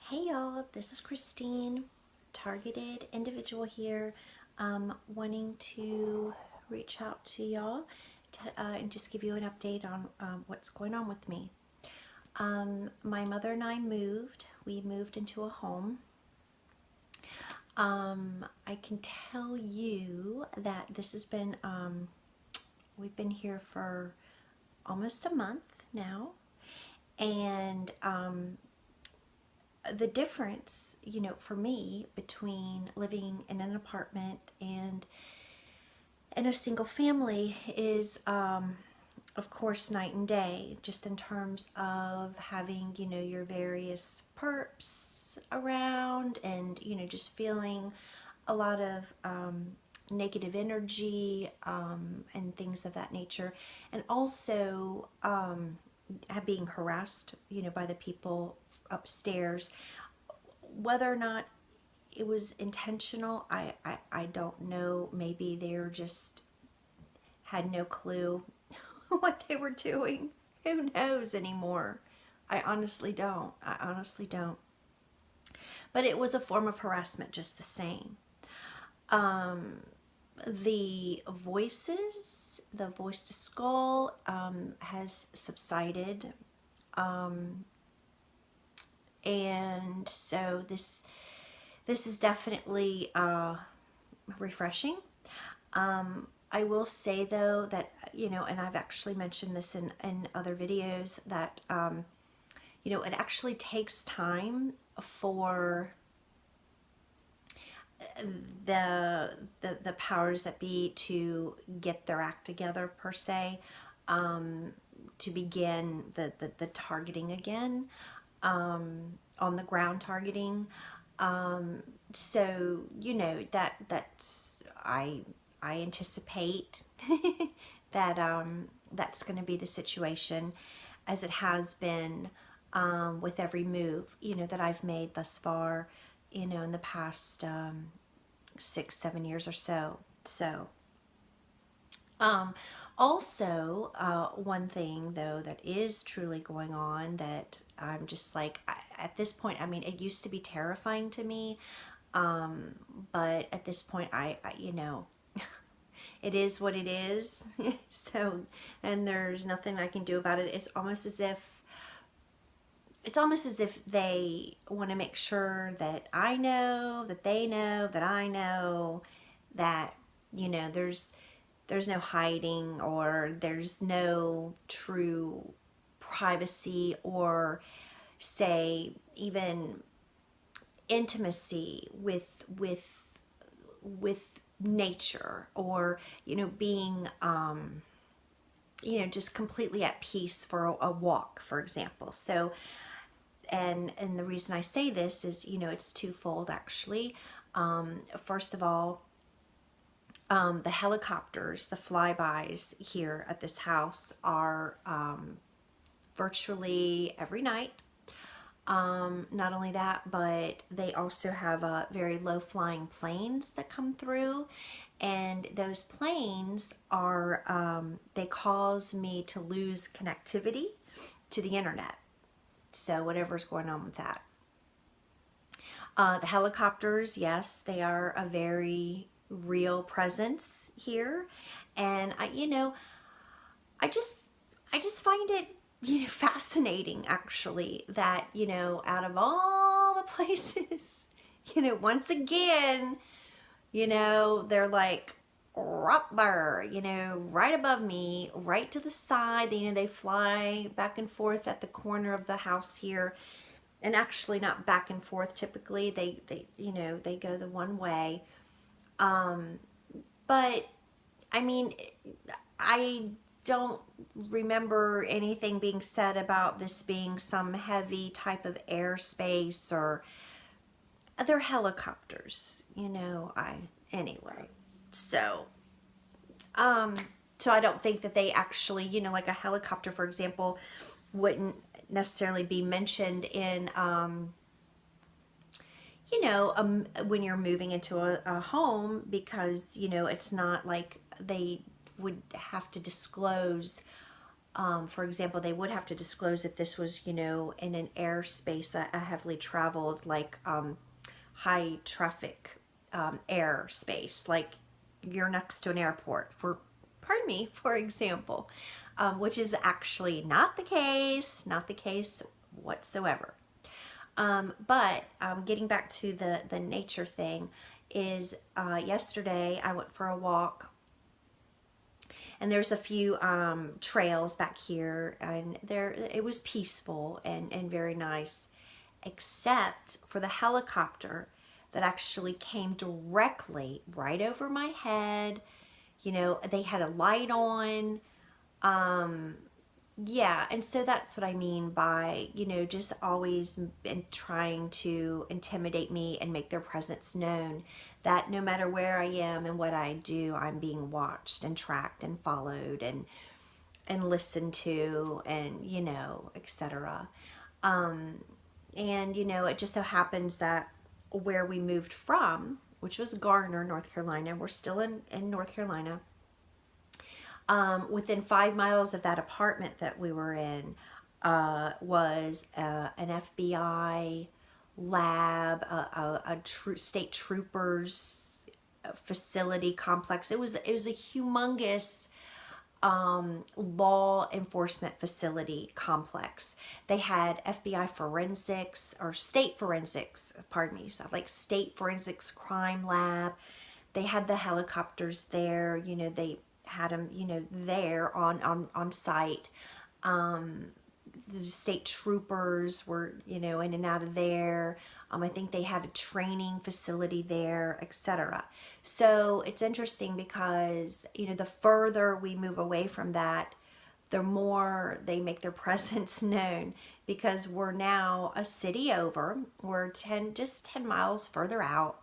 Hey y'all, this is Christine, targeted individual here, wanting to reach out to y'all and just give you an update on what's going on with me. My mother and I moved. We moved into a home. I can tell you that this has been, we've been here for almost a month now, and the difference, for me between living in an apartment and in a single family is, of course, night and day, just in terms of having, your various perps around and, just feeling a lot of negative energy and things of that nature. And also being harassed, by the people upstairs. Whether or not it was intentional, I don't know. Maybe they're just had no clue what they were doing. Who knows anymore? I honestly don't. I honestly don't. But it was a form of harassment just the same. The voices, the voice to skull has subsided. And so this is definitely refreshing. I will say though that, and I've actually mentioned this in other videos, that, it actually takes time for the powers that be to get their act together per se, to begin the targeting again, on the ground targeting. So that's I anticipate that that's going to be the situation, as it has been with every move that I've made thus far, in the past 6-7 years or so. So also, one thing though that is truly going on that I'm just like, at this point, I mean, it used to be terrifying to me, but at this point, it is what it is. So, and there's nothing I can do about it. It's almost as if they want to make sure that I know, that they know, that I know, that there's no hiding, or there's no true privacy, or say even intimacy with nature, or being just completely at peace for a walk, for example. So and the reason I say this is, it's twofold actually. First of all, the helicopters, the flybys here at this house are virtually every night. Not only that, but they also have very low flying planes that come through. And those planes are, they cause me to lose connectivity to the internet. So whatever's going on with that. The helicopters, yes, they are a very real presence here. And I just find it, fascinating actually, that, out of all the places, once again, they're like right there, right above me, right to the side. They fly back and forth at the corner of the house here, and actually not back and forth. Typically, they go the one way. But I mean, I don't remember anything being said about this being some heavy type of airspace or other helicopters, anyway. So, so I don't think that they actually, like a helicopter, for example, wouldn't necessarily be mentioned in, when you're moving into a home, because, it's not like they would have to disclose For example, they would have to disclose if this was, in an airspace, a heavily traveled, like high traffic airspace, like you're next to an airport, pardon me, for example, which is actually not the case, whatsoever. But getting back to the nature thing is yesterday I went for a walk, and there's a few trails back here, and there it was peaceful and very nice, except for the helicopter that actually came directly right over my head. They had a light on. Yeah, and so that's what I mean by, just always trying to intimidate me and make their presence known, that no matter where I am and what I do, I'm being watched and tracked and followed and listened to, and, etc. And, it just so happens that where we moved from, which was Garner, North Carolina, we're still in North Carolina, within 5 miles of that apartment that we were in was an FBI lab, state troopers facility complex. It was a humongous law enforcement facility complex. They had FBI forensics, or state forensics, pardon me, so like state forensics crime lab. They had the helicopters there. They had them, there on site. The state troopers were, in and out of there. I think they had a training facility there, etc. So it's interesting because, the further we move away from that, the more they make their presence known, because we're now a city over. We're just 10 miles further out.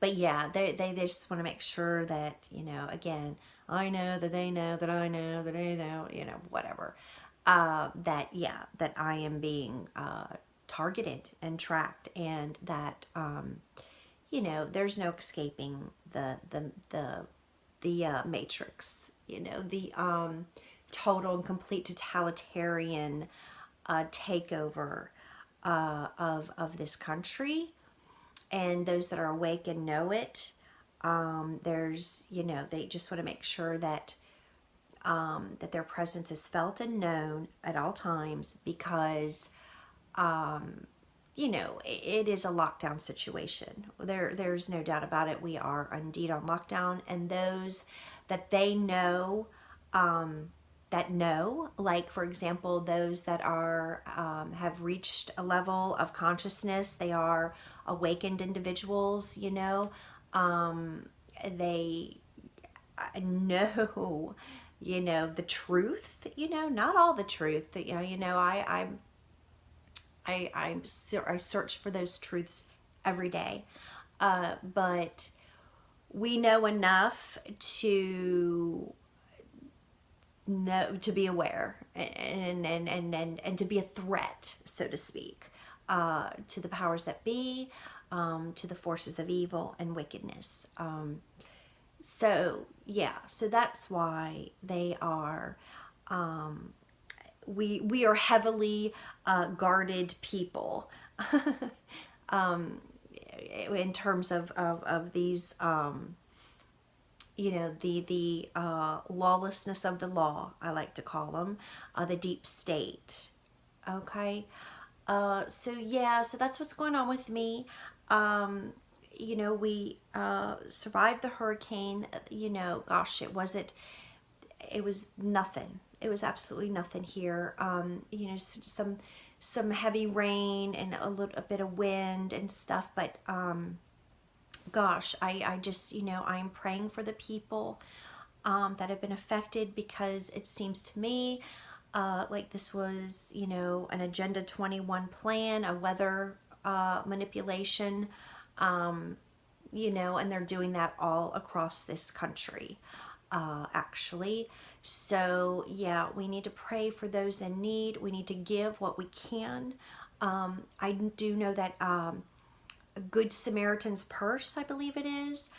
But yeah, they just want to make sure that, again, I know that they know that I know that they know, whatever. That I am being targeted and tracked, and that, there's no escaping the matrix, the total and complete totalitarian takeover of this country. And those that are awake and know it, they just want to make sure that that their presence is felt and known at all times, because it is a lockdown situation. There's no doubt about it. We are indeed on lockdown, and those that they know, like, for example, those that are have reached a level of consciousness, they are awakened individuals. They know, the truth. Not all the truth. I search for those truths every day, but we know enough to know, to be aware, and to be a threat, so to speak, to the powers that be, to the forces of evil and wickedness. So that's why they are. We are heavily guarded people, in terms of these. The lawlessness of the law, I like to call them, the deep state. Okay. So that's what's going on with me. We survived the hurricane. Gosh, it was nothing. It was absolutely nothing here. Some heavy rain and a bit of wind and stuff, but gosh, I just, I'm praying for the people that have been affected, because it seems to me like this was, an Agenda 21 plan, a weather manipulation, and they're doing that all across this country, actually. So, yeah, we need to pray for those in need. We need to give what we can. I do know that Good Samaritan's Purse, I believe it is,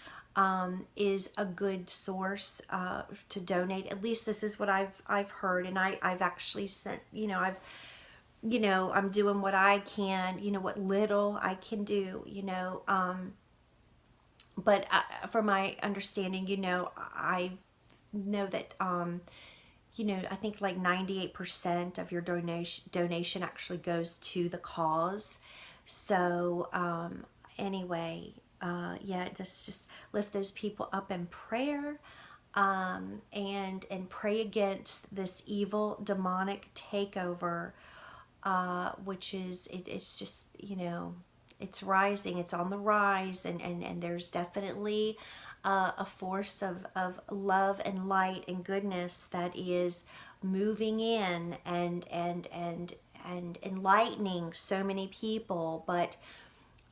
is a good source to donate. At least this is what I've heard, and I've actually sent, I'm doing what I can, what little I can do, but from my understanding, I know that I think like 98% of your donation actually goes to the cause. So anyway, yeah, let's just lift those people up in prayer, and pray against this evil demonic takeover, which is it's just it's rising, it's on the rise, and there's definitely a force of love and light and goodness that is moving in and enlightening so many people, but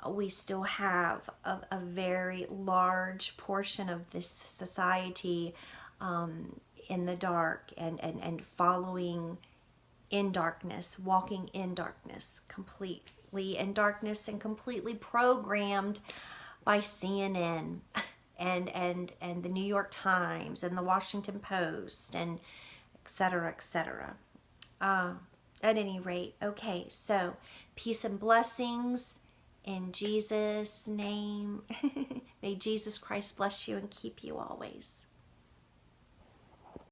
we still have a very large portion of this society in the dark and following in darkness, walking in darkness, completely in darkness, and completely programmed by CNN and the New York Times and the Washington Post and etc. etc. At any rate, okay, so peace and blessings in Jesus' name. May Jesus Christ bless you and keep you always.